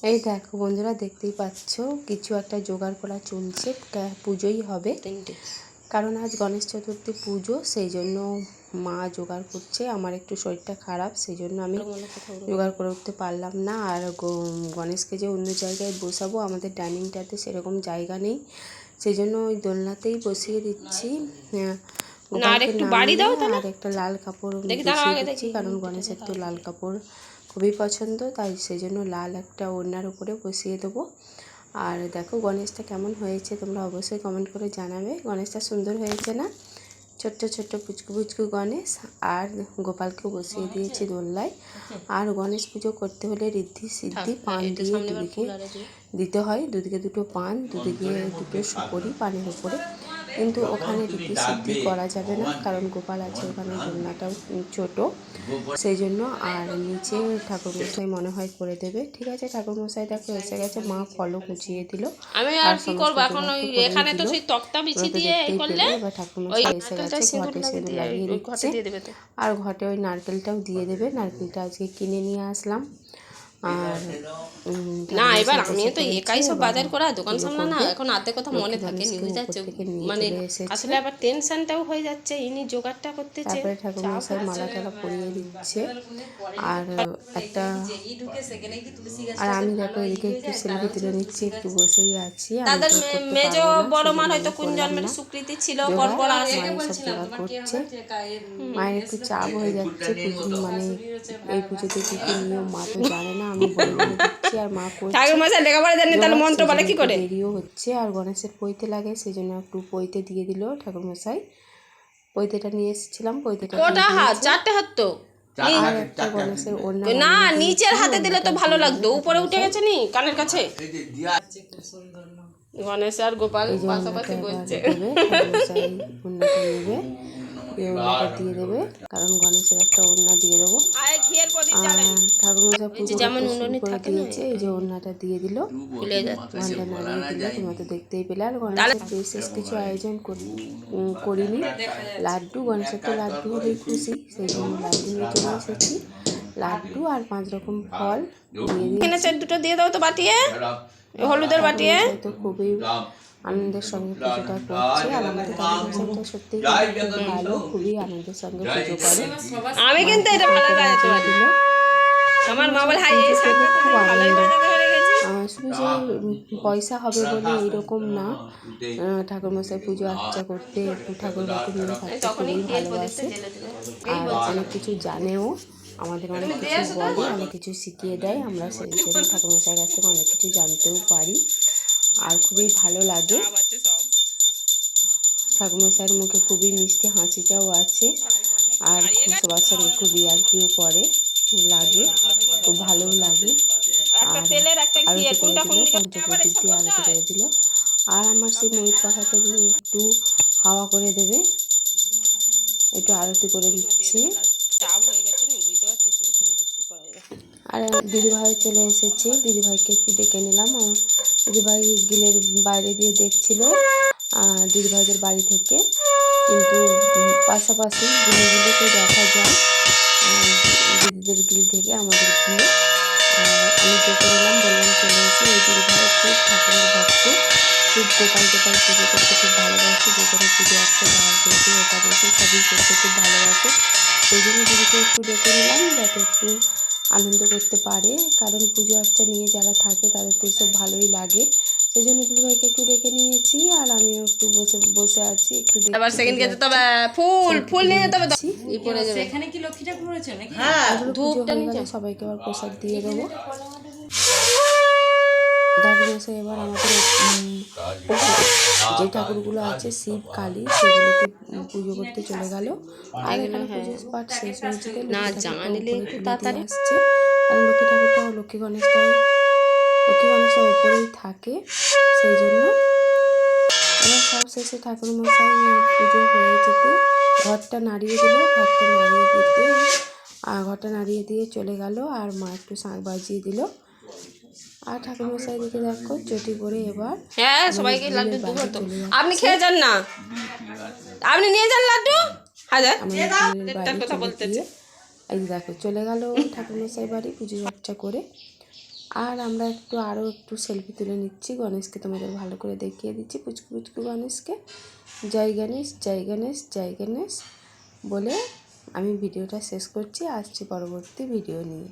এই দেখো বন্ধুরা, দেখতেই পাচ্ছ কিছু একটা জোগাড় করা চলছে। পুজোই হবে, কারণ আজ গণেশ চতুর্থী পুজো, সেই জন্য মা জোগাড় করছে। আমার একটু শরীরটা খারাপ, সেই জন্য আমি জোগাড় করে উঠতে পারলাম না। আর গণেশকে যে অন্য জায়গায় বসাবো, আমাদের ডাইনিংটাতে সেরকম জায়গা নেই, সেই জন্য ওই দোলনাতেই বসিয়ে দিচ্ছি। আর একটা লাল কাপড় বসিয়ে দিচ্ছি, কারণ গণেশের তো লাল কাপড় খুবই পছন্দ, তাই সেই জন্য লাল একটা ওড়নার উপরে বসিয়ে দেবো। আর দেখো গণেশটা কেমন হয়েছে, তোমরা অবশ্যই কমেন্ট করে জানাবে। গণেশটা সুন্দর হয়েছে না? ছোট্ট ছোট্ট পুচকু পুচকু গণেশ। আর গোপালকেও বসিয়ে দিয়েছি দোলনায়। আর গণেশ পুজো করতে হলে ঋদ্ধি সিদ্ধি পান দিয়ে দুদিকে দিতে হয়, দুদিকে দুটো পান, দুদিকে দুটো সুপরি পানের উপরে। কিন্তু ওখানে ঋদ্ধি সিদ্ধি করা যাবে না, কারণ গোপাল আছে ওখানে, দোলনাটাও ছোট, সেই জন্য। আর নিচে ঠাকুরমশাই মনে হয় করে দেবে। ঠিক আছে, ঠাকুরমশাই দেখো এসে গেছে, মা ফলও কুচিয়ে দিল। আর কি করব এখন, এখানে তো সেই তক্তা বিছিয়ে দিয়ে এই করলে এবার ঠাকুরমশাই এসে গেছে, ঘটে সিঁদুর লাগিয়ে দিচ্ছে। আর ঘটে ওই নারকেলটাও দিয়ে দেবে। নারকেলটা আজকে কিনে নিয়ে আসলাম। আর না, এবার আমিও তো একাই সব বাজার করা, দোকান সামলা না, এখন আর্ধেক কথা মনে থাকে নি, বুঝে যাচ্ছে। মানে আসলে আবার টেনশনটাও হয়ে যাচ্ছে, ইনি জোগাড়টা করতেছে। তারপরে ঠাকুরমশাই মালা টালা পরিয়ে দিচ্ছে। আর একটা আর আমি দেখো এদিকে একটু সেলফি তুলে নিচ্ছি, একটু বসেই আছি। তাদের মেজ বড় মার হয়তো কোন জন্মের স্বীকৃতি ছিল, পরপর আসে করছে। মায়ের একটু চাপ হয়ে যাচ্ছে, মানে এই পুজোতে কি কি নিয়ম মা তো জানে না, আমি বলে দিচ্ছি। আর মা করছে, মন্ত্র বলে কি করে, দেরিও হচ্ছে। আর গণেশের পৈতে লাগে, সেই জন্য একটু পৈতে দিয়ে দিল ঠাকুরমশাই। পৈতেটা নিয়ে এসেছিলাম, পৈতেটা কটা হাত? চারটে হাত তো। আর একটা গণেশের ওড়না না, নিচের হাতে দিলে তো ভালো লাগতো, উপরে উঠে গেছে নি কানের কাছে। গণেশ আর গোপাল পাশাপাশি বলছে, ওড়নাটা দিয়ে দেবে, কারণ গণেশের একটা ওড়না দিয়ে দেবো। ঠাকুরমশাই পুজো করে দিয়েছে, এই যে ওড়নাটা দিয়ে দিল, ঘন্টা নাড়িয়ে দিল, তোমরা তো দেখতেই পেলে। আর গণেশের বিশেষ কিছু আয়োজন করিনি। লাড্ডু, গণেশের তো লাড্ডু হলেই খুশি, সেই জন্য লাড্ডু নিয়ে চলে এসেছি। লাড্ডু আর 5 রকম ফল দিয়ে দিয়েছি। দুটো দিয়ে দাও তো বাটিয়ে, হলুদের বাটিয়ে। তো খুবই আনন্দের সঙ্গে পুজোটা করছে। আর আমাদের ঠাকুরমশাইটা সত্যিই খুব ভালো, খুবই আনন্দের সঙ্গে পুজো করে। আমি কিন্তু এটা ভালো দিল আমার মা বলে, হাই এই সাথে খুব আনন্দ। শুধু যে পয়সা হবে বলে এইরকম না, ঠাকুরমশাই পুজো আর্চা করতে, একটু ঠাকুরবাকে নিয়ে থাকতে খুবই ভালোবাসে। আর অনেক কিছু জানেও, আমাদের অনেক কিছু বলে, অনেক কিছু শিখিয়ে দেয়। আমরা সেই জন্য ঠাকুরমশাইয়ের কাছ থেকে অনেক কিছু জানতেও পারি, আর খুবই ভালো লাগে। ঠাকুরমশাইয়ের মুখে খুবই মিষ্টি হাসিটাও আছে, আর সবার সঙ্গে খুবই আর কিও করে লাগে, খুব ভালোও লাগে। আর আরতি করে দিল, পঞ্চপ্রদীপ দিয়ে আরতি করে দিল। আর আমার সেই ময়ূর পাখাটা দিয়ে একটু হাওয়া করে দেবে, একটু আরতি করে দিচ্ছে। আর দিদিভাই চলে এসেছে, দিদিভাইকে একটু ডেকে নিলাম। দিদিভাই গিলের বাইরে দিয়ে দেখছিল দিদিভাইদের বাড়ি থেকে, কিন্তু পাশাপাশি গিলেগুলোকে দেখা যায় দিদিদের গিল থেকে আমাদের গিলে। আমি ডেকে নিলাম, বললাম চলে এসে। ওই দিদিভাই খুব ঠাকুরের ভক্ত, খুব গোপাল পুজো করতে খুব ভালোবাসে, যে কোনো পুজো আসতে বার করতে একাদশী সবই করতে খুব ভালোবাসে। সেই জন্য দিদিকে একটু ডেকে নিলাম, যাতে একটু আনন্দ করতে পারে, কারণ পুজো আর্চা নিয়ে যারা থাকে তাদের তো এসব ভালোই লাগে। সেই জন্য দিদিভাইকে একটু ডেকে নিয়েছি, আর আমিও একটু বসে আছি, একটু ফুল নিয়ে এখানে কি লক্ষ্মী ঠাকুর হয়েছে নাকি? সবাইকে আবার প্রসাদ দিয়ে দেবো। ঠাকুরমশাই এবার আমাদের যে ঠাকুরগুলো আছে শিব কালী, সেগুলোকে পুজো করতে চলে গেল। আর এখানে পুজোর পাঠ শেষ হয়েছে, আসছে। আর লক্ষ্মী ঠাকুরটাও লক্ষ্মী গণেশটা উপরেই থাকে, সেই জন্য এবার সব শেষে ঠাকুরমশাই পুজো হয়ে যেতে ঘরটা নাড়িয়ে দিল। ঘরটা নাড়িয়ে দিয়ে চলে গেল, আর মা একটু শাঁখ বাজিয়ে দিল। আর ঠাকুরমশাই দিকে দেখো চটি করে এবার সবাইকে লাড্ডু দুটো। আপনি খেয়ে যান না, আপনি নিয়ে যান লাড্ডু। কথা বলতে এই দেখো চলে গেল ঠাকুরমশাই বাড়ি পুজো আর্চা করে। আর আমরা আরও একটু সেলফি তুলে নিচ্ছি। গণেশকে তোমাদের ভালো করে দেখিয়ে দিচ্ছি, পুচকু পুচকু গণেশকে। জয় গণেশ, জয় গণেশ, জয় গণেশ বলে আমি ভিডিওটা শেষ করছি। আসছি পরবর্তী ভিডিও নিয়ে।